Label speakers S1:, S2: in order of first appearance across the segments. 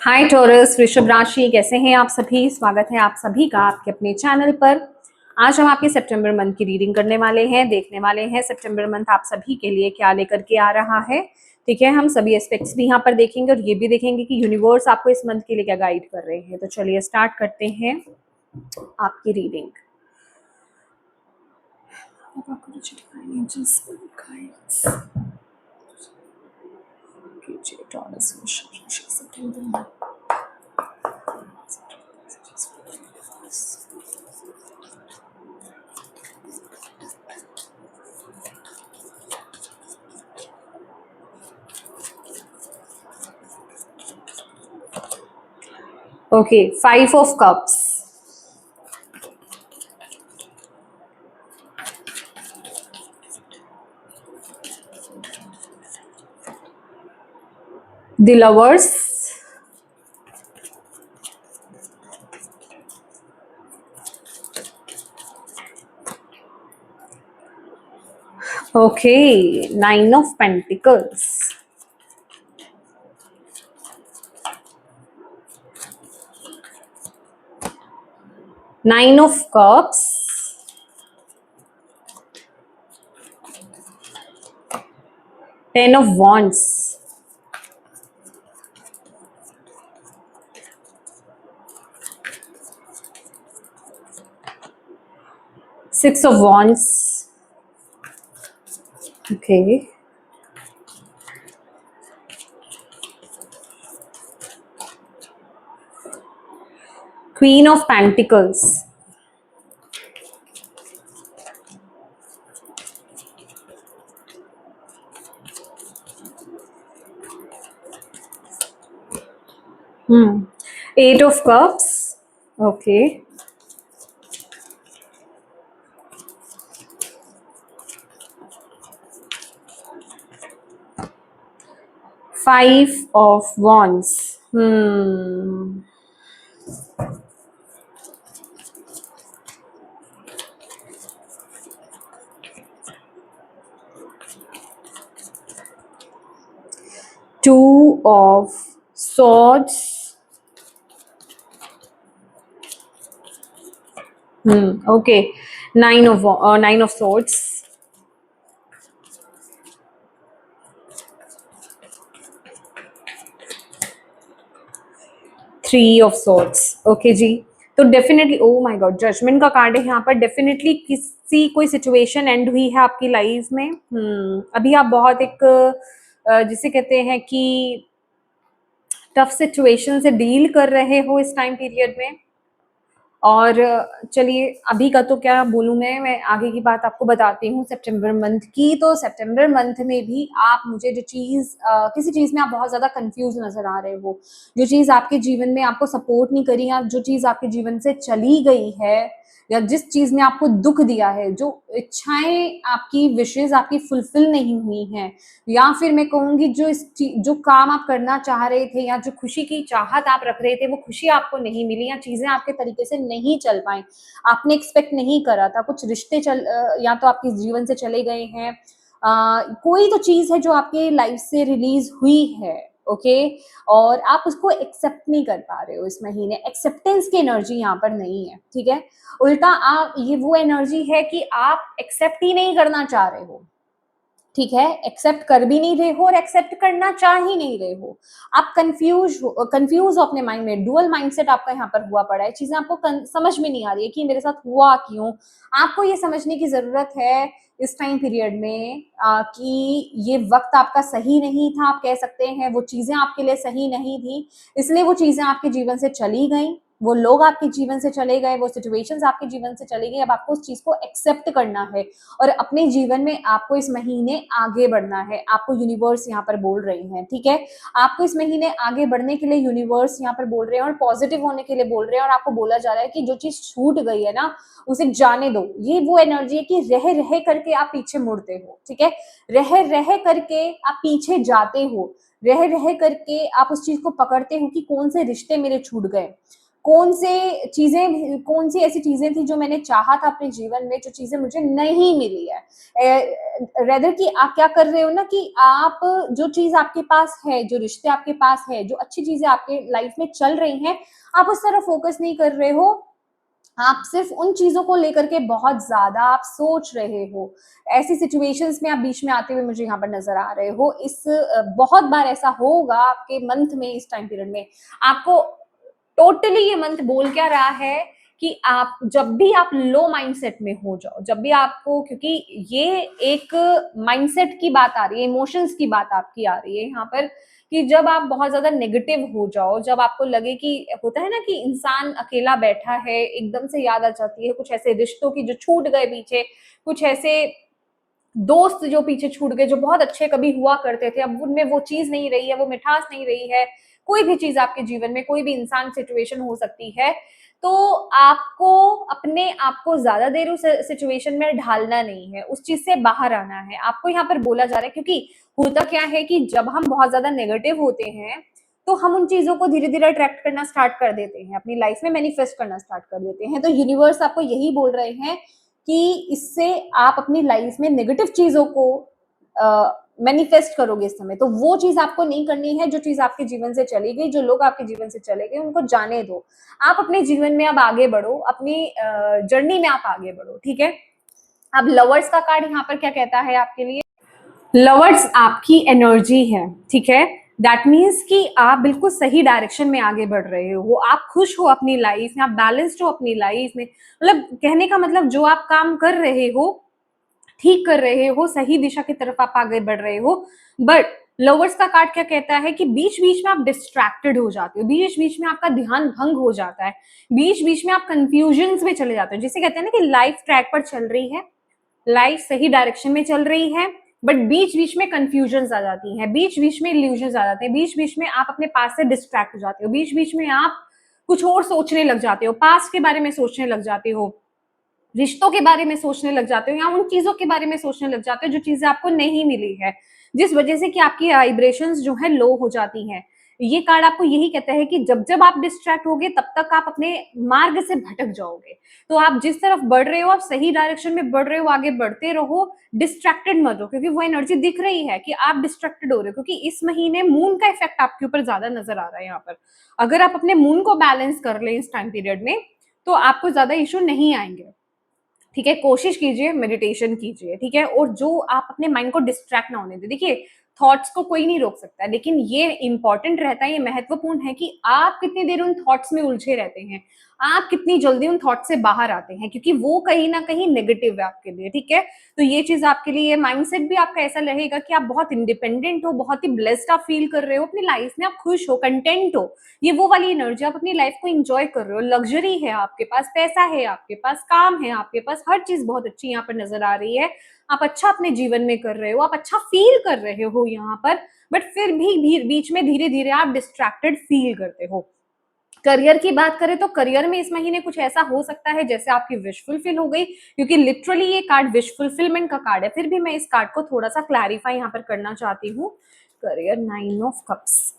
S1: हाय taurus, वृषभ राशि, कैसे हैं आप सभी। स्वागत है आप सभी का आपके अपने चैनल पर। आज हम आपके सितंबर मंथ की रीडिंग करने वाले हैं, देखने वाले हैं सितंबर मंथ आप सभी के लिए क्या लेकर के आ रहा है। ठीक है, हम सभी एस्पेक्ट्स भी यहाँ पर देखेंगे और ये भी देखेंगे कि यूनिवर्स आपको इस मंथ के लिए क्या गाइड कर रहे हैं। तो चलिए स्टार्ट करते हैं आपकी रीडिंग। टॉरस, वृषभ राशि, सितंबर month. Okay, 5 of Cups, the Lovers, okay, 9 of Pentacles, Nine of Cups, Ten of Wands, Six of Wands, okay, Queen of Pentacles, hmm. 8 of Cups, okay, Five of Wands, 2 of Swords, okay, Nine of Swords, 3 of Swords, okay जी। तो definitely, oh my god, judgement का card है यहाँ पर। Definitely किसी कोई situation and हुई है आपकी लाइफ में। अभी आप बहुत एक जिसे कहते हैं कि टफ सिचुएशन से डील कर रहे हो इस टाइम पीरियड में। और चलिए, अभी का तो क्या बोलूँ मैं आगे की बात आपको बताती हूँ सितंबर मंथ की। तो सितंबर मंथ में भी आप मुझे जो चीज़ किसी चीज़ में आप बहुत ज़्यादा कंफ्यूज नज़र आ रहे हो, जो चीज़ आपके जीवन में आपको सपोर्ट नहीं करी, या जो चीज़ आपके जीवन से चली गई है, या जिस चीज़ ने आपको दुख दिया है, जो इच्छाएं आपकी विशेज़ आपकी फुलफिल नहीं हुई हैं, या फिर मैं कहूँगी जो काम आप करना चाह रहे थे, या जो खुशी की चाहत आप रख रहे थे, वो खुशी आपको नहीं मिली, या चीज़ें आपके तरीके से नहीं चल पाई, आपने एक्सपेक्ट नहीं करा था। कुछ रिश्ते या तो आपके जीवन से चले गए हैं, कोई तो चीज़ है जो आपके लाइफ से रिलीज़ हुई है, ओके, और आप उसको एक्सेप्ट नहीं कर पा रहे हो इस महीने। एक्सेप्टेंस की एनर्जी यहाँ पर नहीं है, ठीक है। उल्टा आप, ये वो एनर्जी है कि आप एक्सेप्ट ही नहीं करना चाह रहे हो, ठीक है। एक्सेप्ट कर भी नहीं रहे हो और एक्सेप्ट करना चाह ही नहीं रहे हो। आप कंफ्यूज हो अपने माइंड में। डुअल माइंडसेट आपका यहाँ पर हुआ पड़ा है। चीजें आपको समझ में नहीं आ रही है कि मेरे साथ हुआ क्यों। आपको ये समझने की जरूरत है इस टाइम पीरियड में कि ये वक्त आपका सही नहीं था, आप कह सकते हैं। वो चीजें आपके लिए सही नहीं थी, इसलिए वो चीजें आपके जीवन से चली गई, वो लोग आपके जीवन से चले गए, वो सिचुएशंस आपके जीवन से चली गई। अब आपको उस चीज को एक्सेप्ट करना है और अपने जीवन में आपको इस महीने आगे बढ़ना है। आपको यूनिवर्स यहाँ पर बोल रही हैं, ठीक है। आपको इस महीने आगे बढ़ने के लिए यूनिवर्स यहाँ पर बोल रहे हैं और पॉजिटिव होने के लिए बोल रहे हैं। और आपको बोला जा रहा है कि जो चीज छूट गई है ना, उसे जाने दो। ये वो एनर्जी है कि रह रह करके आप पीछे मुड़ते हो, ठीक है। रह रह करके आप पीछे जाते हो, रह रह करके आप उस चीज को पकड़ते हो कि कौन से रिश्ते मेरे छूट गए। कौन सी ऐसी चीजें थी जो मैंने चाहा था अपने जीवन में, जो चीजें मुझे नहीं मिली है। रेदर कि आप क्या कर रहे हो ना, कि आप जो चीज आपके पास है, जो रिश्ते आपके पास है, जो अच्छी चीजें आपके लाइफ में चल रही हैं, आप उस तरफ फोकस नहीं कर रहे हो। आप सिर्फ उन चीजों को लेकर के बहुत ज्यादा आप सोच रहे हो। ऐसी सिचुएशंस में आप बीच में आते हुए मुझे यहाँ पर नजर आ रहे हो। बहुत बार ऐसा होगा आपके मंथ में, इस टाइम पीरियड में आपको टोटली ये मंथ बोल क्या रहा है कि आप जब भी आप लो माइंडसेट में हो जाओ, जब भी आपको, क्योंकि ये एक माइंडसेट की बात आ रही है, इमोशंस की बात आपकी आ रही है यहाँ पर, कि जब आप बहुत ज्यादा नेगेटिव हो जाओ, जब आपको लगे कि होता है ना कि इंसान अकेला बैठा है, एकदम से याद आ जाती है कुछ ऐसे रिश्तों की जो छूट गए पीछे, कुछ ऐसे दोस्त जो पीछे छूट गए, जो बहुत अच्छे कभी हुआ करते थे, अब उनमें वो चीज नहीं रही है, वो मिठास नहीं रही है। कोई भी चीज आपके जीवन में, कोई भी इंसान, सिचुएशन हो सकती है। तो आपको अपने आप को ज्यादा देर उस सिचुएशन में ढालना नहीं है, उस चीज से बाहर आना है, आपको यहाँ पर बोला जा रहा है। क्योंकि होता क्या है कि जब हम बहुत ज्यादा नेगेटिव होते हैं, तो हम उन चीजों को धीरे धीरे अट्रैक्ट करना स्टार्ट कर देते हैं, अपनी लाइफ में मैनिफेस्ट करना स्टार्ट कर देते हैं। तो यूनिवर्स आपको यही बोल रहे हैं कि इससे आप अपनी लाइफ में नेगेटिव चीजों को मैनिफेस्ट करोगे इस समय। तो वो चीज आपको नहीं करनी है, जो चीज आपके जीवन से चली गई, जो लोग आपके जीवन से चले गए, उनको जाने दो। आप अपने जीवन में अब आगे बढ़ो, अपनी जर्नी में आप आगे बढ़ो, ठीक है। अब लवर्स का कार्ड यहाँ पर क्या कहता है आपके लिए? लवर्स आपकी एनर्जी है, ठीक है। दैट मीन्स कि आप बिल्कुल सही डायरेक्शन में आगे बढ़ रहे हो, आप खुश हो अपनी लाइफ में, आप बैलेंस्ड हो अपनी लाइफ में। मतलब कहने का मतलब, जो आप काम कर रहे हो, ठीक कर रहे हो, सही दिशा की तरफ आप आगे बढ़ रहे हो। बट लवर्स का कार्ड क्या कहता है कि बीच बीच में आप डिस्ट्रैक्टेड हो जाते हो, बीच बीच में आपका ध्यान भंग हो जाता है, बीच बीच में आप कंफ्यूजन में चले जाते हो। जिसे कहते हैं ना कि लाइफ ट्रैक पर चल रही है, लाइफ सही डायरेक्शन में चल रही है, बट बीच बीच में कंफ्यूजन आ जाती है, बीच बीच में इल्यूजन आ जाते हैं, बीच बीच में आप अपने पास से डिस्ट्रैक्ट हो जाते हो, बीच बीच में आप कुछ और सोचने लग जाते हो, पास्ट के बारे में सोचने लग जाते हो, रिश्तों के बारे में सोचने लग जाते हो, या उन चीजों के बारे में सोचने लग जाते हो जो चीजें आपको नहीं मिली है, जिस वजह से कि आपकी वाइब्रेशंस जो है लो हो जाती हैं। ये कार्ड आपको यही कहता है कि जब जब आप डिस्ट्रैक्ट होगे, तब तक आप अपने मार्ग से भटक जाओगे। तो आप जिस तरफ बढ़ रहे हो, आप सही डायरेक्शन में बढ़ रहे हो, आगे बढ़ते रहो, डिस्ट्रैक्टेड मत हो, क्योंकि वो एनर्जी दिख रही है कि आप डिस्ट्रैक्टेड हो रहे हो। क्योंकि इस महीने मून का इफेक्ट आपके ऊपर ज्यादा नजर आ रहा है यहाँ पर। अगर आप अपने मून को बैलेंस कर ले इस टाइम पीरियड में, तो आपको ज्यादा इशू नहीं आएंगे, ठीक है। कोशिश कीजिए, मेडिटेशन कीजिए, ठीक है। और जो आप अपने माइंड को डिस्ट्रैक्ट ना होने दे। देखिए, थॉट्स को कोई नहीं रोक सकता, लेकिन ये इंपॉर्टेंट रहता है, ये महत्वपूर्ण है कि आप कितनी देर उन थॉट्स में उलझे रहते हैं, आप कितनी जल्दी उन थॉट से बाहर आते हैं, क्योंकि वो कहीं ना कहीं नेगेटिव है आपके लिए, ठीक है। तो ये चीज आपके लिए, माइंडसेट भी आपका ऐसा रहेगा कि आप बहुत इंडिपेंडेंट हो, बहुत ही ब्लेस्ड आप फील कर रहे हो अपनी लाइफ में, आप खुश हो, कंटेंट हो। ये वो वाली एनर्जी, आप अपनी लाइफ को एंजॉय कर रहे हो, लग्जरी है आपके पास, पैसा है आपके पास, काम है आपके पास, हर चीज बहुत अच्छी यहाँ पर नजर आ रही है। आप अच्छा अपने जीवन में कर रहे हो, आप अच्छा फील कर रहे हो यहाँ पर। बट फिर भी बीच में धीरे धीरे आप डिस्ट्रैक्टेड फील करते हो। करियर की बात करें तो करियर में इस महीने कुछ ऐसा हो सकता है जैसे आपकी विश फुलफिल हो गई, क्योंकि लिटरली ये कार्ड विश फुलफिलमेंट का कार्ड है। फिर भी मैं इस कार्ड को थोड़ा सा क्लैरिफाई यहाँ पर करना चाहती हूँ। Career, 9 of cups.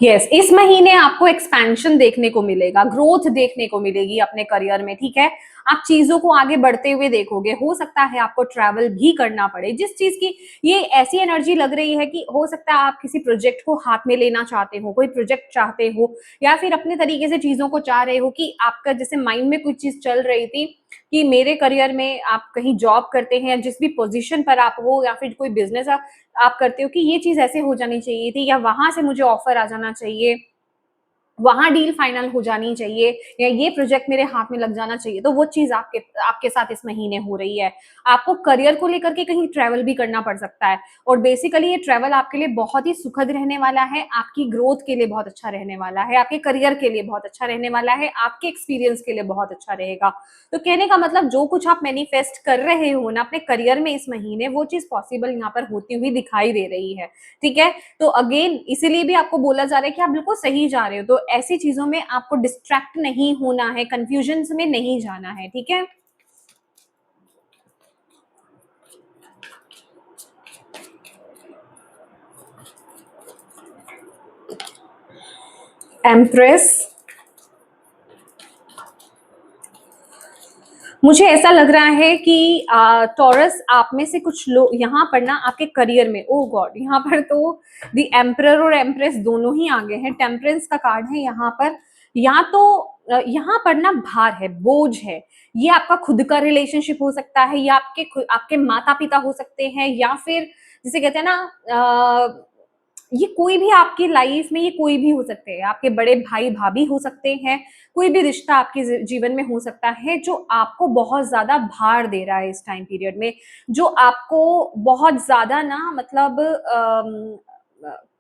S1: यस, इस महीने आपको एक्सपेंशन देखने को मिलेगा, ग्रोथ देखने को मिलेगी अपने करियर में, ठीक है। आप चीजों को आगे बढ़ते हुए देखोगे, हो सकता है आपको ट्रैवल भी करना पड़े, जिस चीज की ये ऐसी एनर्जी लग रही है कि हो सकता है आप किसी प्रोजेक्ट को हाथ में लेना चाहते हो, कोई प्रोजेक्ट चाहते हो, या फिर अपने तरीके से चीजों को चाह रहे हो कि आपका जैसे माइंड में कुछ चीज चल रही थी कि मेरे करियर में, आप कहीं जॉब करते हैं या जिस भी पोजीशन पर आप हो, या फिर कोई बिजनेस आप करते हो, कि ये चीज ऐसे हो जानी चाहिए थी, या वहां से मुझे ऑफर आ जाना चाहिए, वहां डील फाइनल हो जानी चाहिए, या ये प्रोजेक्ट मेरे हाथ में लग जाना चाहिए। तो वो चीज आपके आपके साथ इस महीने हो रही है। आपको करियर को लेकर के कहीं ट्रैवल भी करना पड़ सकता है, और बेसिकली ये ट्रैवल आपके लिए बहुत ही सुखद रहने वाला है, आपकी ग्रोथ के लिए बहुत अच्छा रहने वाला है, आपके करियर के लिए बहुत अच्छा रहने वाला है, आपके एक्सपीरियंस के लिए बहुत अच्छा रहेगा। तो कहने का मतलब, जो कुछ आप मैनिफेस्ट कर रहे हो ना अपने करियर में इस महीने, वो चीज पॉसिबल यहाँ पर होती हुई दिखाई दे रही है, ठीक है। तो अगेन इसीलिए भी आपको बोला जा रहा है कि आप बिल्कुल सही जा रहे हो। तो ऐसी चीजों में आपको डिस्ट्रैक्ट नहीं होना है, कंफ्यूजन में नहीं जाना है, ठीक है। एम्प्रेस, मुझे ऐसा लग रहा है कि टॉरस आप में से कुछ लोग यहाँ पर ना आपके करियर में, ओ गॉड, यहाँ पर तो द एम्परर और एम्प्रेस दोनों ही आगे हैं। टेम्परेंस का कार्ड है यहाँ पर। या तो यहाँ पर ना भार है, बोझ है। ये आपका खुद का रिलेशनशिप हो सकता है, या आपके माता पिता हो सकते हैं, या फिर जिसे कहते हैं ना ये कोई भी आपकी लाइफ में, ये कोई भी हो सकते हैं, आपके बड़े भाई भाभी हो सकते हैं, कोई भी रिश्ता आपके जीवन में हो सकता है जो आपको बहुत ज्यादा भार दे रहा है इस टाइम पीरियड में, जो आपको बहुत ज्यादा ना मतलब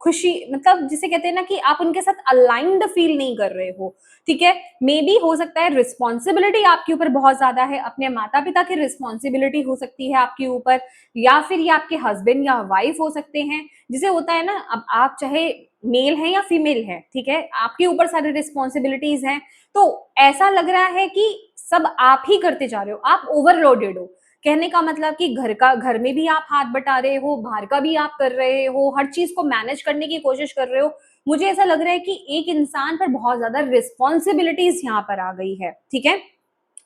S1: खुशी, मतलब जिसे कहते हैं ना कि आप उनके साथ अलाइंड फील नहीं कर रहे हो। ठीक है, मे बी हो सकता है रिस्पॉन्सिबिलिटी आपके ऊपर बहुत ज्यादा है, अपने माता पिता की रिस्पॉन्सिबिलिटी हो सकती है आपके ऊपर, या फिर ये आपके हस्बैंड या वाइफ हो सकते हैं। जिसे होता है ना, अब आप चाहे मेल है या फीमेल है, ठीक है, आपके ऊपर सारी रिस्पॉन्सिबिलिटीज हैं, तो ऐसा लग रहा है कि सब आप ही करते जा रहे हो, आप ओवरलोडेड हो। कहने का मतलब कि घर में भी आप हाथ बटा रहे हो, बाहर का भी आप कर रहे हो, हर चीज को मैनेज करने की कोशिश कर रहे हो। मुझे ऐसा लग रहा है कि एक इंसान पर बहुत ज्यादा रिस्पॉन्सिबिलिटीज यहाँ पर आ गई है। ठीक है,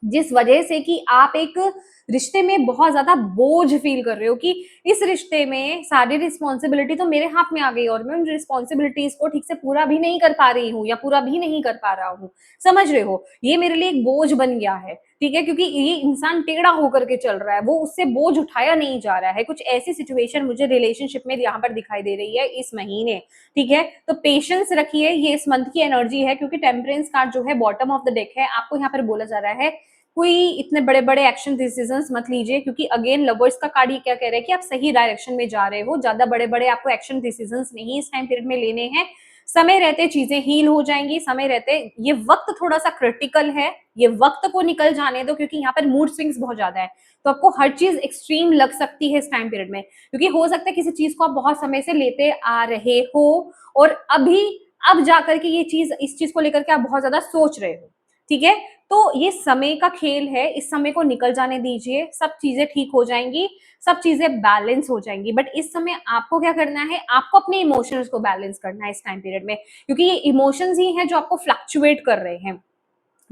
S1: जिस वजह से कि आप एक रिश्ते में बहुत ज्यादा बोझ फील कर रहे हो कि इस रिश्ते में सारी रिस्पॉन्सिबिलिटी तो मेरे हाथ में आ गई और मैं उन रिस्पॉन्सिबिलिटीज को ठीक से पूरा भी नहीं कर पा रही हूँ या पूरा भी नहीं कर पा रहा हूँ। समझ रहे हो, ये मेरे लिए एक बोझ बन गया है। ठीक है, क्योंकि ये इंसान टेढ़ा होकर के चल रहा है, वो उससे बोझ उठाया नहीं जा रहा है। कुछ ऐसी सिचुएशन मुझे रिलेशनशिप में यहाँ पर दिखाई दे रही है इस महीने। ठीक है, तो पेशेंस रखिए, ये इस मंथ की एनर्जी है, क्योंकि टेम्परेंस कार्ड जो है बॉटम ऑफ द डेक है। आपको यहाँ पर बोला जा रहा है कोई इतने बड़े बड़े एक्शन डिसीजंस मत लीजिए, क्योंकि अगेन लवर्स का कार्ड ये क्या कह रहा है कि आप सही डायरेक्शन में जा रहे हो, ज्यादा बड़े बड़े आपको एक्शन डिसीजंस नहीं इस टाइम पीरियड में लेने हैं। समय रहते चीजें हील हो जाएंगी, समय रहते, ये वक्त थोड़ा सा क्रिटिकल है, ये वक्त को निकल जाने दो, क्योंकि यहाँ पर मूड स्विंग्स बहुत ज्यादा है, तो आपको हर चीज एक्सट्रीम लग सकती है इस टाइम पीरियड में, क्योंकि हो सकता है किसी चीज को आप बहुत समय से लेते आ रहे हो और अभी अब जाकर के ये चीज, इस चीज को लेकर के आप बहुत ज्यादा सोच रहे हो। ठीक है, तो ये समय का खेल है, इस समय को निकल जाने दीजिए, सब चीजें ठीक हो जाएंगी, सब चीजें बैलेंस हो जाएंगी। बट इस समय आपको क्या करना है, आपको अपने इमोशंस को बैलेंस करना है इस टाइम पीरियड में, क्योंकि ये इमोशंस ही हैं जो आपको फ्लक्चुएट कर रहे हैं।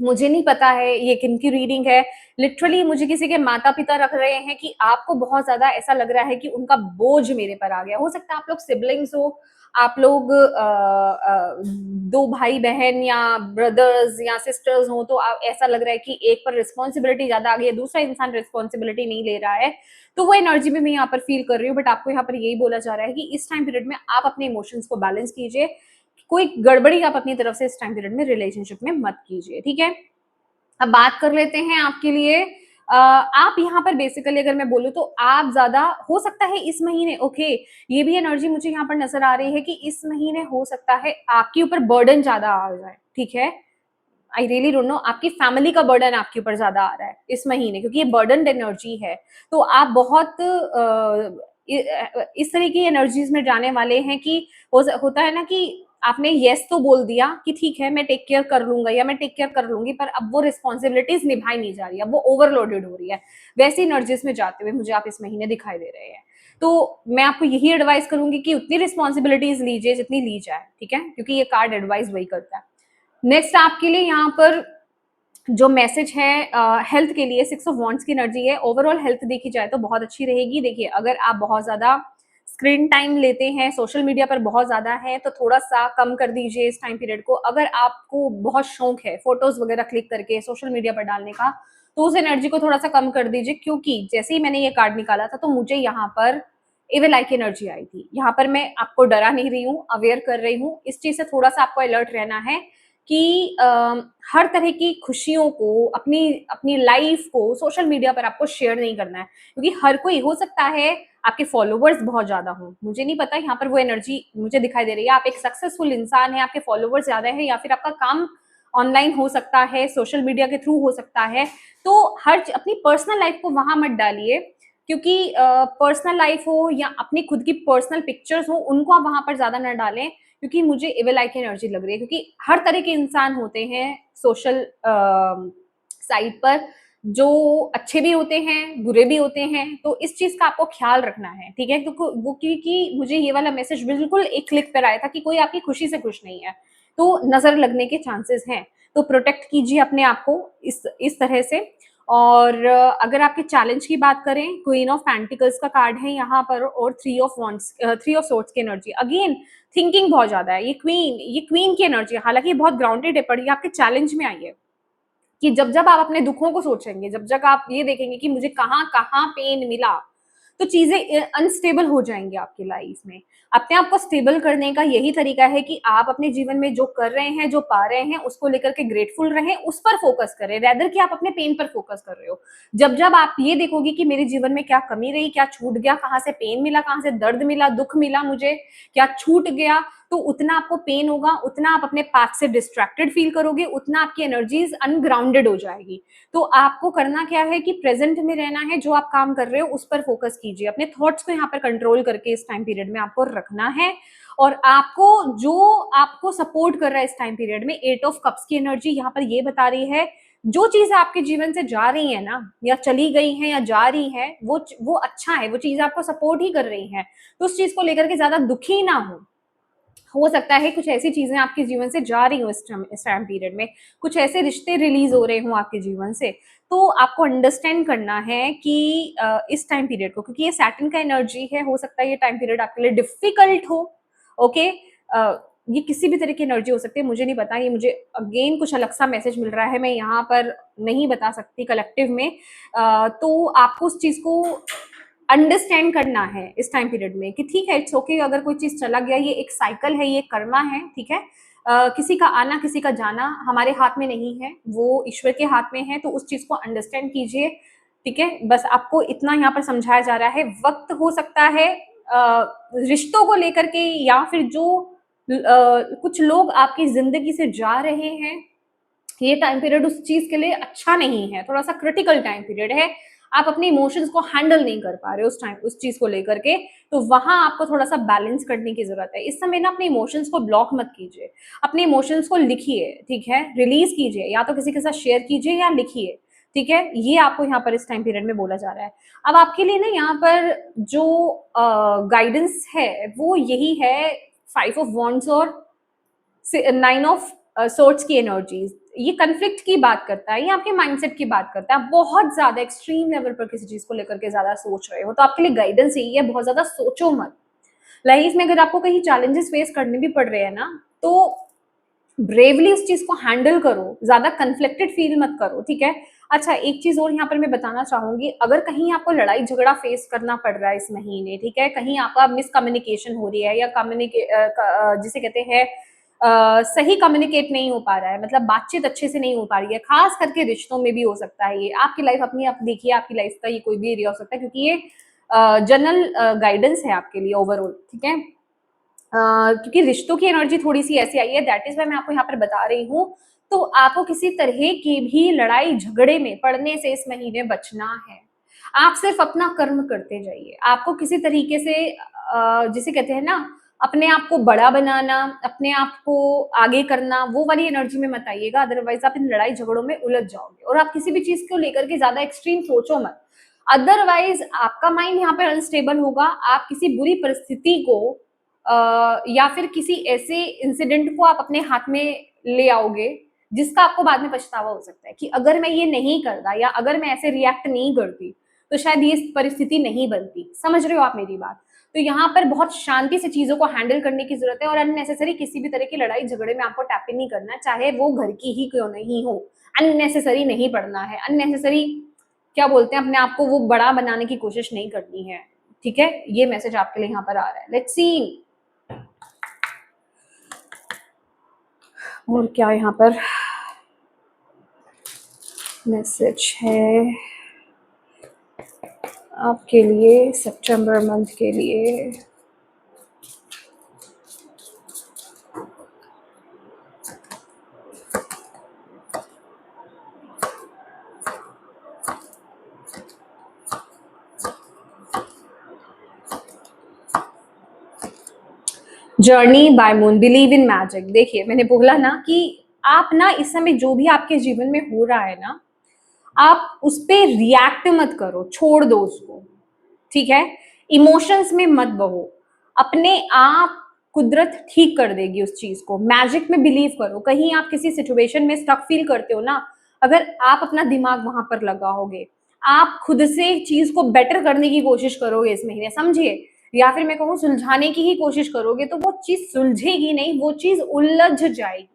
S1: मुझे नहीं पता है ये किनकी रीडिंग है, लिटरली मुझे किसी के माता पिता रख रहे हैं कि आपको बहुत ज्यादा ऐसा लग रहा है कि उनका बोझ मेरे पर आ गया। हो सकता है आप लोग सिबलिंग्स हो, आप लोग दो भाई बहन या ब्रदर्स या सिस्टर्स हो, तो ऐसा लग रहा है कि एक पर रिस्पॉन्सिबिलिटी ज्यादा आ गई है, दूसरा इंसान रिस्पॉन्सिबिलिटी नहीं ले रहा है। तो वो एनर्जी में मैं यहाँ पर फील कर रही हूँ। बट आपको यहाँ पर यही बोला जा रहा है कि इस टाइम पीरियड में आप अपने इमोशंस को बैलेंस कीजिए, कोई गड़बड़ी आप अपनी तरफ से इस टाइम पीरियड में रिलेशनशिप में मत कीजिए। ठीक है, अब बात कर लेते हैं आपके लिए आप यहाँ पर बेसिकली अगर मैं बोलूँ तो आप ज्यादा हो सकता है इस महीने, ओके, ये भी एनर्जी मुझे यहाँ पर नजर आ रही है कि इस महीने हो सकता है आपके ऊपर बर्डन ज्यादा आ जाए। ठीक है, आई रियली डोंट नो, आपकी फैमिली का बर्डन आपके ऊपर ज्यादा आ रहा है इस महीने, क्योंकि ये बर्डन एनर्जी है। तो आप बहुत इस तरह की एनर्जीज में जाने वाले हैं कि होता है ना कि आपने यस तो बोल दिया कि ठीक है मैं टेक केयर कर लूंगा या मैं टेक केयर कर लूंगी, पर अब वो रिस्पॉन्सिबिलिटीज निभाई नहीं जा रही है, अब वो ओवरलोडेड हो रही है। वैसी एनर्जीज में जाते हुए मुझे आप इस महीने दिखाई दे रहे हैं। तो मैं आपको यही एडवाइस करूंगी कि उतनी रिस्पॉन्सिबिलिटीज लीजिए जितनी ली जाए। ठीक है, क्योंकि ये कार्ड एडवाइस वही करता है। नेक्स्ट आपके लिए यहाँ पर जो मैसेज है हेल्थ के लिए, 6 ऑफ वॉन्ड्स की एनर्जी है। ओवरऑल हेल्थ देखी जाए तो बहुत अच्छी रहेगी। देखिए, अगर आप बहुत ज्यादा स्क्रीन टाइम लेते हैं, सोशल मीडिया पर बहुत ज्यादा है, तो थोड़ा सा कम कर दीजिए इस टाइम पीरियड को। अगर आपको बहुत शौक है फोटोज वगैरह क्लिक करके सोशल मीडिया पर डालने का, तो उस एनर्जी को थोड़ा सा कम कर दीजिए, क्योंकि जैसे ही मैंने ये कार्ड निकाला था तो मुझे यहाँ पर एविल आई की एनर्जी आई थी। यहाँ पर मैं आपको डरा नहीं रही हूँ, अवेयर कर रही हूँ, इस चीज से थोड़ा सा आपको अलर्ट रहना है कि हर तरह की खुशियों को, अपनी अपनी लाइफ को सोशल मीडिया पर आपको शेयर नहीं करना है, क्योंकि हर कोई, हो सकता है आपके फॉलोवर्स बहुत ज्यादा हो, मुझे नहीं पता, यहाँ पर वो एनर्जी मुझे दिखाई दे रही है। आप एक सक्सेसफुल इंसान है, आपके फॉलोवर्स ज्यादा है, या फिर आपका काम ऑनलाइन हो सकता है, सोशल मीडिया के थ्रू हो सकता है। तो अपनी पर्सनल लाइफ को वहां मत डालिए, क्योंकि पर्सनल लाइफ हो या अपनी खुद की पर्सनल पिक्चर्स हो, उनको आप वहां पर ज्यादा न डालें, क्योंकि मुझे एविल आई की एनर्जी लग रही है। क्योंकि हर तरह के इंसान होते हैं सोशल साइट पर, जो अच्छे भी होते हैं, बुरे भी होते हैं, तो इस चीज का आपको ख्याल रखना है। ठीक है, क्योंकि वो, क्योंकि मुझे ये वाला मैसेज बिल्कुल एक क्लिक पर आया था कि कोई आपकी खुशी से खुश नहीं है। तो नजर लगने के चांसेस हैं, तो प्रोटेक्ट कीजिए अपने आप को इस तरह से। और अगर आपके चैलेंज की बात करें, क्वीन ऑफ पेंटिकल्स का कार्ड है यहाँ पर, और थ्री ऑफ सोर्ड्स की एनर्जी, अगेन थिंकिंग बहुत ज्यादा है, ये क्वीन की एनर्जी है, हालांकि बहुत ग्राउंडेड है, पर ये आपके चैलेंज में आई है कि जब जब आप अपने दुखों को सोचेंगे, जब जब आप ये देखेंगे कि मुझे कहाँ कहाँ पेन मिला, तो चीजें अनस्टेबल हो जाएंगी आपकी लाइफ में। अपने आप को स्टेबल करने का यही तरीका है कि आप अपने जीवन में जो कर रहे हैं, जो पा रहे हैं, उसको लेकर के ग्रेटफुल रहें, उस पर फोकस करें, रेदर कि आप अपने पेन पर फोकस कर रहे हो। जब जब आप ये देखोगे कि मेरे जीवन में क्या कमी रही, क्या छूट गया, कहाँ से पेन मिला, कहाँ से दर्द मिला, दुख मिला, मुझे क्या छूट गया, तो उतना आपको पेन होगा, उतना आप अपने पाथ से डिस्ट्रैक्टेड फील करोगे, उतना आपकी एनर्जीज अनग्राउंडेड हो जाएगी। तो आपको करना क्या है कि प्रेजेंट में रहना है, जो आप काम कर रहे हो उस पर फोकस कीजिए, अपने थॉट्स को यहाँ पर कंट्रोल करके इस टाइम पीरियड में आपको रखना है। और आपको जो आपको सपोर्ट कर रहा है इस टाइम पीरियड में, 8 ऑफ कप्स की एनर्जी यहाँ पर ये बता रही है, जो चीजें आपके जीवन से जा रही है ना, या चली गई हैं या जा रही है, वो अच्छा है, वो चीज आपको सपोर्ट ही कर रही है, तो उस चीज को लेकर के ज्यादा दुखी ना हो सकता है कुछ ऐसी चीजें आपके जीवन से जा रही हो इस टाइम पीरियड में, कुछ ऐसे रिश्ते रिलीज हो रहे हो आपके जीवन से, तो आपको अंडरस्टैंड करना है कि इस टाइम पीरियड को, क्योंकि ये सैटर्न का एनर्जी है, हो सकता है ये टाइम पीरियड आपके लिए डिफिकल्ट हो। ओके, ये किसी भी तरह की एनर्जी हो सकती है, मुझे नहीं पता, ये मुझे अगेन कुछ अलग सा मैसेज मिल रहा है, मैं यहाँ पर नहीं बता सकती कलेक्टिव में। तो आपको उस चीज को अंडरस्टैंड करना है इस टाइम पीरियड में कि ठीक है, इट्स ओके, अगर कोई चीज चला गया, ये एक साइकिल है, ये कर्मा है, ठीक है। किसी का आना, किसी का जाना हमारे हाथ में नहीं है, वो ईश्वर के हाथ में है, तो उस चीज को अंडरस्टैंड कीजिए, ठीक है। बस आपको इतना यहाँ पर समझाया जा रहा है, वक्त हो सकता है रिश्तों को लेकर के, या फिर जो कुछ लोग आपकी जिंदगी से जा रहे हैं, ये टाइम पीरियड उस चीज के लिए अच्छा नहीं है, थोड़ा सा क्रिटिकल टाइम पीरियड है, आप अपने इमोशंस को हैंडल नहीं कर पा रहे हो उस टाइम, उस चीज को लेकर के, तो वहां आपको थोड़ा सा बैलेंस करने की जरूरत है। इस समय ना अपने इमोशंस को ब्लॉक मत कीजिए, अपने इमोशंस को लिखिए, ठीक है, रिलीज कीजिए, या तो किसी के साथ शेयर कीजिए या लिखिए, ठीक है। ये आपको यहाँ पर इस टाइम पीरियड में बोला जा रहा है। अब आपके लिए ना यहाँ पर जो गाइडेंस है वो यही है, 5 ऑफ वॉन्ड्स और 9 ऑफ सोर्ड्स की एनर्जीज, ये कन्फ्लिक्ट की बात करता है, ये आपके माइंडसेट की बात करता है, बहुत ज्यादा एक्सट्रीम लेवल पर किसी चीज को लेकर के ज्यादा सोच रहे हो, तो आपके लिए गाइडेंस यही है, बहुत ज्यादा सोचो मत। लाइफ में अगर आपको कहीं चैलेंजेस फेस करने भी पड़ रहे हैं ना, तो ब्रेवली उस चीज को हैंडल करो, ज्यादा कन्फ्लिक्टेड फील मत करो, ठीक है। अच्छा, एक चीज और यहाँ पर मैं बताना चाहूंगी, अगर कहीं आपको लड़ाई झगड़ा फेस करना पड़ रहा है इस महीने, ठीक है, कहीं आपका मिसकम्युनिकेशन हो रही है, या जिसे कहते हैं सही कम्युनिकेट नहीं हो पा रहा है, मतलब बातचीत अच्छे से नहीं हो पा रही है, खास करके रिश्तों में भी हो सकता है, ये आपकी लाइफ अपनी आप देखिए, आपकी लाइफ का ये कोई भी एरिया हो सकता है, क्योंकि ये जनरल गाइडेंस है आपके लिए ओवरऑल, ठीक है। क्योंकि रिश्तों की एनर्जी थोड़ी सी ऐसी आई है, दैट इज वाई मैं आपको यहाँ पर बता रही हूँ। तो आपको किसी तरह की भी लड़ाई झगड़े में पड़ने से इस महीने बचना है, आप सिर्फ अपना कर्म करते जाइए, आपको किसी तरीके से जिसे कहते हैं ना, अपने आप को बड़ा बनाना, अपने आप को आगे करना, वो वाली एनर्जी में मत आइएगा, अदरवाइज आप इन लड़ाई झगड़ों में उलझ जाओगे, और आप किसी भी चीज को लेकर के ज्यादा एक्सट्रीम सोचो मत, अदरवाइज आपका माइंड यहाँ पर अनस्टेबल होगा, आप किसी बुरी परिस्थिति को या फिर किसी ऐसे इंसिडेंट को आप अपने हाथ में ले आओगे, जिसका आपको बाद में पछतावा हो सकता है कि अगर मैं ये नहीं करता, या अगर मैं ऐसे रिएक्ट नहीं करती, तो शायद ये परिस्थिति नहीं बनती। समझ रहे हो आप मेरी बात? तो यहाँ पर बहुत शांति से चीजों को हैंडल करने की जरूरत है, और अननेसेसरी किसी भी तरह की लड़ाई झगड़े में आपको टैप इन नहीं करना, चाहे वो घर की ही क्यों नहीं हो, अननेसेसरी नहीं पड़ना है, अननेसेसरी क्या बोलते हैं, अपने आप को वो बड़ा बनाने की कोशिश नहीं करनी है, ठीक है। ये मैसेज आपके लिए यहाँ पर आ रहा है। लेट्स सी और क्या यहाँ पर मैसेज है आपके लिए सितंबर मंथ के लिए। Journey by moon, believe in magic. देखिए, मैंने बोला ना कि आप ना इस समय जो भी आपके जीवन में हो रहा है ना, आप उस पर रिएक्ट मत करो, छोड़ दो उसको, ठीक है। इमोशंस में मत बहो, अपने आप कुदरत ठीक कर देगी उस चीज को। मैजिक में बिलीव करो। कहीं आप किसी सिचुएशन में स्टक फील करते हो ना, अगर आप अपना दिमाग वहां पर लगाओगे, आप खुद से चीज को बेटर करने की कोशिश करोगे इस महीने, समझिए, या फिर मैं कहूँ सुलझाने की ही कोशिश करोगे, तो वो चीज सुलझेगी नहीं, वो चीज उलझ जाएगी।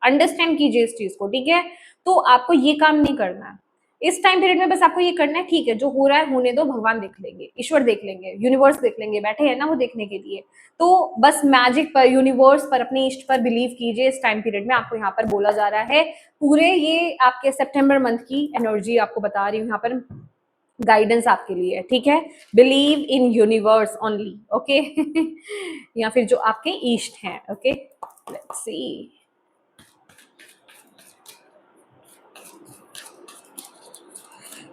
S1: अंडरस्टैंड कीजिए इस चीज को, ठीक है। तो आपको ये काम नहीं करना है इस टाइम पीरियड में। बस आपको ये करना है, ठीक है, जो हो रहा है होने दो, भगवान देख लेंगे, ईश्वर देख लेंगे, यूनिवर्स देख लेंगे, बैठे हैं ना वो देखने के लिए। तो बस मैजिक पर, यूनिवर्स पर, अपने इष्ट पर बिलीव कीजिए इस टाइम पीरियड में। आपको यहाँ पर बोला जा रहा है, पूरे ये आपके सितंबर मंथ की एनर्जी आपको बता रही हूँ यहाँ पर, गाइडेंस आपके लिए है, ठीक है। Believe in universe only, okay. या फिर जो आपके इष्ट हैं, okay. Let's see.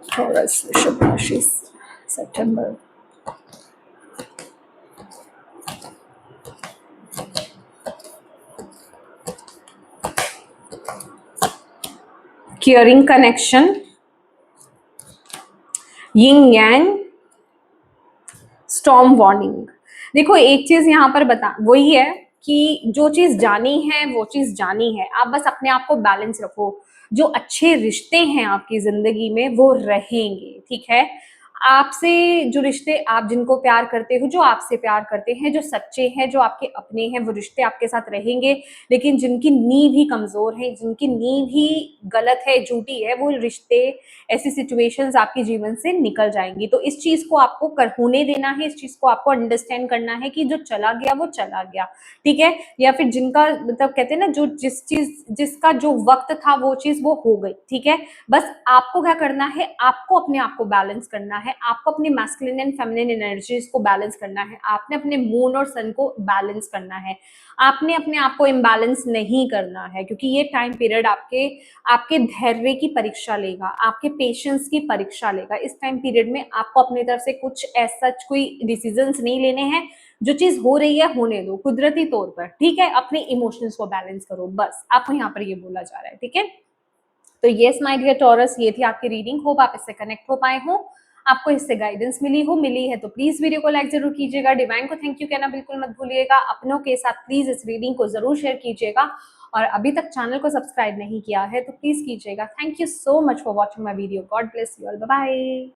S1: Taurus, Vrishabh Rashi, September. Caring connection, Yin Yang, storm warning. देखो एक चीज यहाँ पर बता वही है कि जो चीज जानी है वो चीज जानी है। आप बस अपने आप को बैलेंस रखो। जो अच्छे रिश्ते हैं आपकी जिंदगी में वो रहेंगे, ठीक है। आपसे जो रिश्ते, आप जिनको प्यार करते हो, जो आपसे प्यार करते हैं, जो सच्चे हैं, जो आपके अपने हैं, वो रिश्ते आपके साथ रहेंगे। लेकिन जिनकी नींव ही कमजोर है, जिनकी नींव ही गलत है, झूठी है, वो रिश्ते, ऐसी सिचुएशंस आपके जीवन से निकल जाएंगी। तो इस चीज को आपको होने देना है, इस चीज को आपको अंडरस्टैंड करना है कि जो चला गया वो चला गया, ठीक है। या फिर जिनका मतलब कहते हैं ना, जो जिसका जो वक्त था वो चीज वो हो गई, ठीक है। बस आपको क्या करना है, आपको अपने आप को बैलेंस करना है, आपको अपनी मैस्कुलिन एंड फेमिनिन एनर्जीज को बैलेंस करना है, आपने अपने मून और सन को बैलेंस करना है। आपने अपने आप को इम्बैलेंस नहीं करना है, क्योंकि ये टाइम पीरियड आपके आपके धैर्य की परीक्षा लेगा, आपके पेशेंस की परीक्षा लेगा। इस टाइम पीरियड में आपको अपनी तरफ से कुछ ऐसा कोई डिसीजंस नहीं लेने हैं। जो चीज हो रही है होने दो कुदरती तौर पर, ठीक है। अपने इमोशंस को बैलेंस करो, बस आपको यहाँ पर ये बोला जा रहा है, ठीक है। तो येस माय डियर टॉरस, ये थी आपकी रीडिंग। होप आप इससे कनेक्ट हो पाए हो, आपको इससे गाइडेंस मिली है तो प्लीज वीडियो को लाइक जरूर कीजिएगा। डिवाइन को थैंक यू कहना बिल्कुल मत भूलिएगा। अपनों के साथ प्लीज इस रीडिंग को जरूर शेयर कीजिएगा, और अभी तक चैनल को सब्सक्राइब नहीं किया है तो प्लीज कीजिएगा। Thank you so much for watching my video. God bless you all, bye bye.